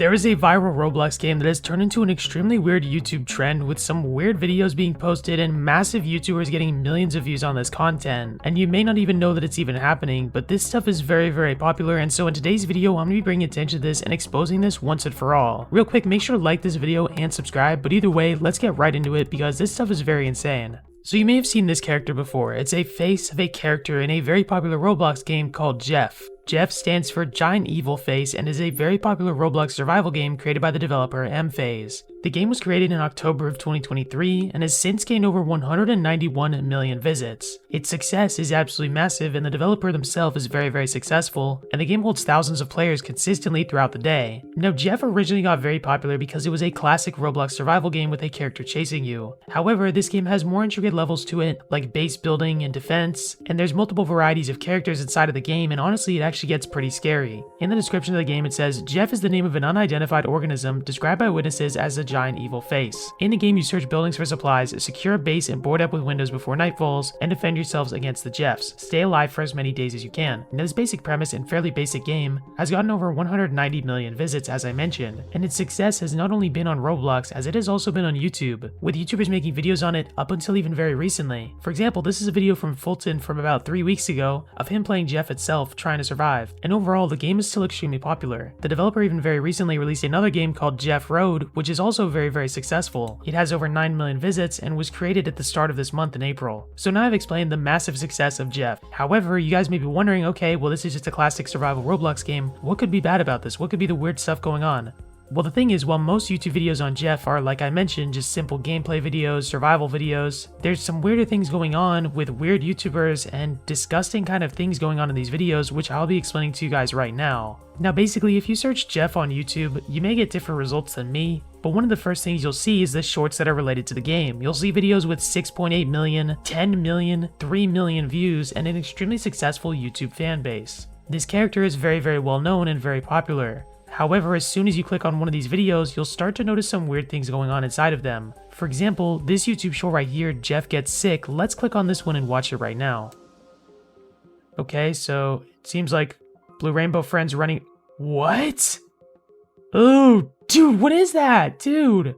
There is a viral Roblox game that has turned into an extremely weird YouTube trend with some weird videos being posted and massive YouTubers getting millions of views on this content. And you may not even know that it's even happening, but this stuff is very popular, and so in today's video I'm going to be bringing attention to this and exposing this once and for all. Real quick, make sure to like this video and subscribe, but either way, let's get right into it because this stuff is very insane. So you may have seen this character before. It's a face of a character in a very popular Roblox game called Jeff. Jeff stands for Giant Evil Face and is a very popular Roblox survival game created by the developer mFaze. The game was created in October of 2023 and has since gained over 191 million visits. Its success is absolutely massive, and the developer themselves is very successful, and the game holds thousands of players consistently throughout the day. Now, Jeff originally got very popular because it was a classic Roblox survival game with a character chasing you. However, this game has more intricate levels to it, like base building and defense, and there's multiple varieties of characters inside of the game, and honestly it actually gets pretty scary. In the description of the game it says, Jeff is the name of an unidentified organism described by witnesses as a giant evil face. In the game you search buildings for supplies, secure a base and board up with windows before night falls, and defend yourselves against the Jeffs. Stay alive for as many days as you can. Now this basic premise and fairly basic game has gotten over 190 million visits, as I mentioned, and its success has not only been on Roblox as it has also been on YouTube, with YouTubers making videos on it up until even very recently. For example, this is a video from Fulton from about 3 weeks ago of him playing Jeff itself trying to survive, and overall the game is still extremely popular. The developer even very recently released another game called Jeff Road, which is also very successful. It has over 9 million visits and was created at the start of this month in April. So now I've explained the massive success of Jeff. However, you guys may be wondering, okay, well this is just a classic survival Roblox game. What could be bad about this? What could be the weird stuff going on? Well, the thing is, while most YouTube videos on Jeff are, like I mentioned, just simple gameplay videos, survival videos, there's some weirder things going on with weird YouTubers and disgusting kind of things going on in these videos, which I'll be explaining to you guys right now. Now basically, if you search Jeff on YouTube, you may get different results than me, but one of the first things you'll see is the shorts that are related to the game. You'll see videos with 6.8 million, 10 million, 3 million views, and an extremely successful YouTube fan base. This character is very well known and very popular. However, as soon as you click on one of these videos, you'll start to notice some weird things going on inside of them. For example, this YouTube short right here, Jeff Gets Sick, let's click on this one and watch it right now. Okay, so it seems like Blue Rainbow Friends running... What? Oh, dude, what is that? Dude,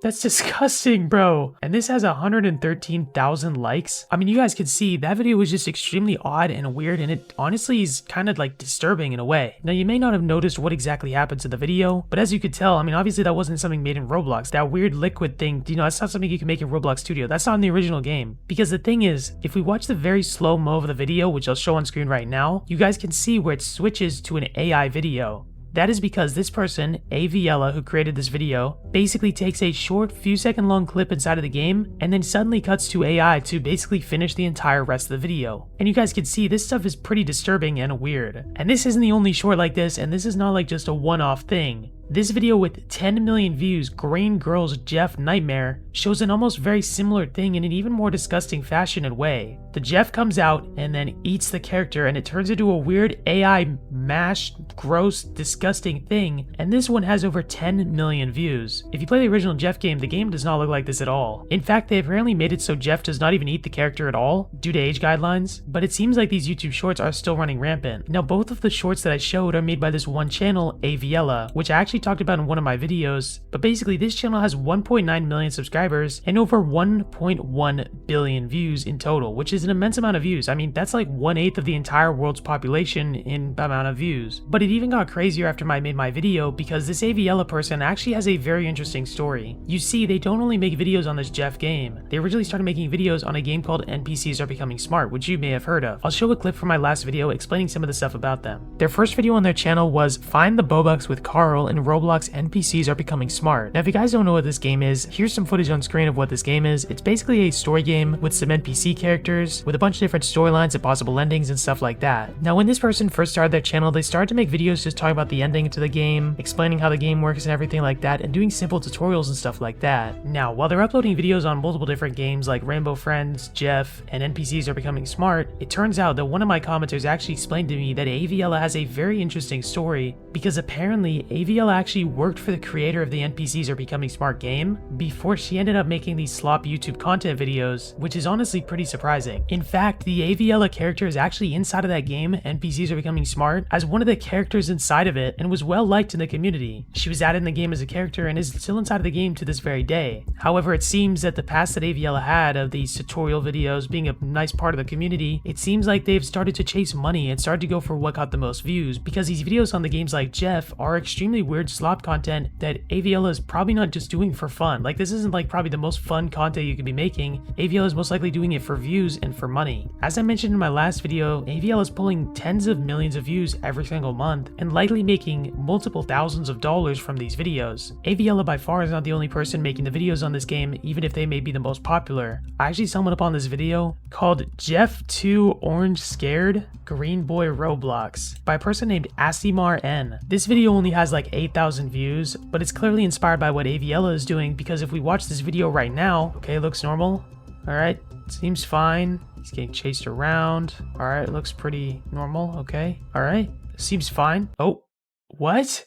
that's disgusting, bro. And this has 113,000 likes. I mean, you guys can see that video was just extremely odd and weird, and it honestly is kind of like disturbing in a way. Now, you may not have noticed what exactly happened to the video, but as you could tell, I mean, obviously that wasn't something made in Roblox. That weird liquid thing, you know, that's not something you can make in Roblox Studio. That's not in the original game. Because the thing is, if we watch the very slow-mo of the video, which I'll show on screen right now, you guys can see where it switches to an AI video. That is because this person, Avella, who created this video, basically takes a short few second long clip inside of the game and then suddenly cuts to AI to basically finish the entire rest of the video. And you guys can see this stuff is pretty disturbing and weird. And this isn't the only short like this, and this is not like just a one-off thing. This video with 10 million views, Green Girl's Jeff Nightmare, shows an almost very similar thing in an even more disgusting fashion and way. The Jeff comes out and then eats the character, and it turns into a weird AI mashed, gross, disgusting thing, and this one has over 10 million views. If you play the original Jeff game, the game does not look like this at all. In fact, they apparently made it so Jeff does not even eat the character at all, due to age guidelines, but it seems like these YouTube shorts are still running rampant. Now, both of the shorts that I showed are made by this one channel, Avella, which I actually talked about in one of my videos, but basically this channel has 1.9 million subscribers and over 1.1 billion views in total, which is an immense amount of views. I mean, that's like 1/8 of the entire world's population in amount of views. But it even got crazier after I made my video because this Avella person actually has a very interesting story. You see, they don't only make videos on this Jeff game. They originally started making videos on a game called NPCs Are Becoming Smart, which you may have heard of. I'll show a clip from my last video explaining some of the stuff about them. Their first video on their channel was Find the Bobucks with Carl in Roblox NPCs Are Becoming Smart. Now, if you guys don't know what this game is, here's some footage on screen of what this game is. It's basically a story game with some NPC characters, with a bunch of different storylines and possible endings and stuff like that. Now, when this person first started their channel, they started to make videos just talking about the ending to the game, explaining how the game works and everything like that, and doing simple tutorials and stuff like that. Now, while they're uploading videos on multiple different games like Rainbow Friends, Jeff, and NPCs Are Becoming Smart, it turns out that one of my commenters actually explained to me that Avella has a very interesting story, because apparently Avella actually worked for the creator of the NPCs Are Becoming Smart game before she ended up making these slop YouTube content videos, which is honestly pretty surprising. In fact, the Avella character is actually inside of that game, NPCs Are Becoming Smart, as one of the characters inside of it and was well liked in the community. She was added in the game as a character and is still inside of the game to this very day. However, it seems that the past that Avella had of these tutorial videos being a nice part of the community, it seems like they've started to chase money and started to go for what got the most views, because these videos on the games like Jeff are extremely weird slop content that Avella is probably not just doing for fun. Like, this isn't like probably the most fun content you could be making. Avella is most likely doing it for views and for money. As I mentioned in my last video, Avella is pulling tens of millions of views every single month and likely making multiple thousands of dollars from these videos. Avella by far is not the only person making the videos on this game, even if they may be the most popular. I actually stumbled upon this video called Jeff 2 Orange Scared Green Boy Roblox by a person named Asimar N. This video only has like 8,000 views, but it's clearly inspired by what Avella is doing, because if we watch this video right now, okay, it looks normal. Alright, seems fine. He's getting chased around. Alright, looks pretty normal. Okay, alright, seems fine. Oh, what?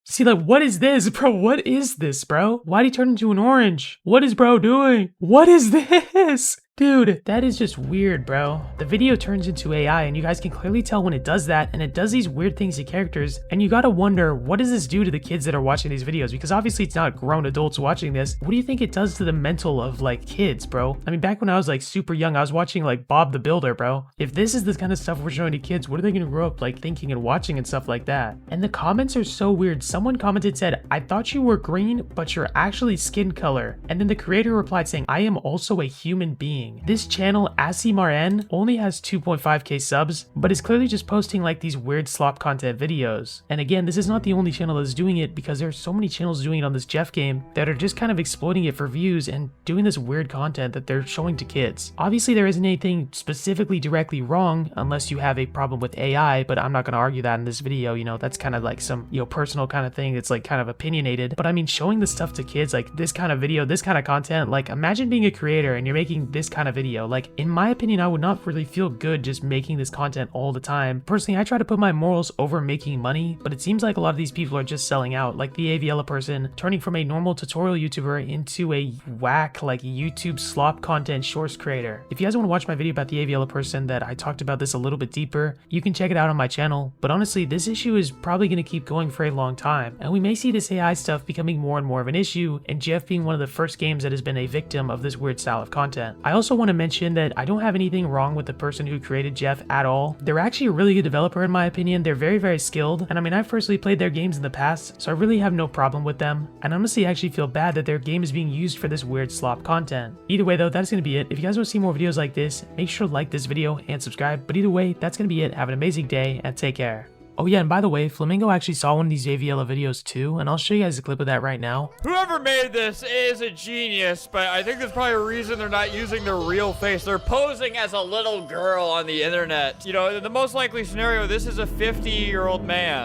See, like, what is this, bro? What is this, bro? Why'd he turn into an orange? What is bro doing? What is this? Dude, that is just weird, bro. The video turns into AI, and you guys can clearly tell when it does that, and it does these weird things to characters, and you gotta wonder, what does this do to the kids that are watching these videos? Because obviously it's not grown adults watching this. What do you think it does to the mental of, like, kids, bro? I mean, back when I was, like, super young, I was watching, like, Bob the Builder, bro. If this is the kind of stuff we're showing to kids, what are they gonna grow up, like, thinking and watching and stuff like that? And the comments are so weird. Someone commented, said, "I thought you were green, but you're actually skin color." And then the creator replied saying, "I am also a human being." This channel, Asimar N, only has 2.5k subs, but is clearly just posting like these weird slop content videos. And again, this is not the only channel that's doing it, because there's so many channels doing it on this Jeff game that are just kind of exploiting it for views and doing this weird content that they're showing to kids. Obviously, there isn't anything specifically directly wrong unless you have a problem with AI, but I'm not going to argue that in this video. You know, that's kind of like some, you know, personal kind of thing. It's like kind of opinionated, but I mean, showing this stuff to kids, like this kind of video, this kind of content, like imagine being a creator and you're making this kind of video. Like, in my opinion, I would not really feel good just making this content all the time. Personally, I try to put my morals over making money, but it seems like a lot of these people are just selling out, like the Avella person turning from a normal tutorial YouTuber into a whack, like YouTube slop content shorts creator. If you guys want to watch my video about the Avella person that I talked about this a little bit deeper, you can check it out on my channel. But honestly, this issue is probably going to keep going for a long time, and we may see this AI stuff becoming more and more of an issue, and Jeff being one of the first games that has been a victim of this weird style of content. I also want to mention that I don't have anything wrong with the person who created Jeff at all. They're actually a really good developer in my opinion. They're very, very skilled, and I mean, I've personally played their games in the past, so I really have no problem with them, and honestly I actually feel bad that their game is being used for this weird slop content. Either way though, that's going to be it. If you guys want to see more videos like this, make sure to like this video and subscribe, but either way, that's going to be it. Have an amazing day and take care. Oh yeah, and by the way, Flamingo actually saw one of these Avella videos too, and I'll show you guys a clip of that right now. Whoever made this is a genius, but I think there's probably a reason they're not using their real face. They're posing as a little girl on the internet. You know, in the most likely scenario, this is a 50-year-old man.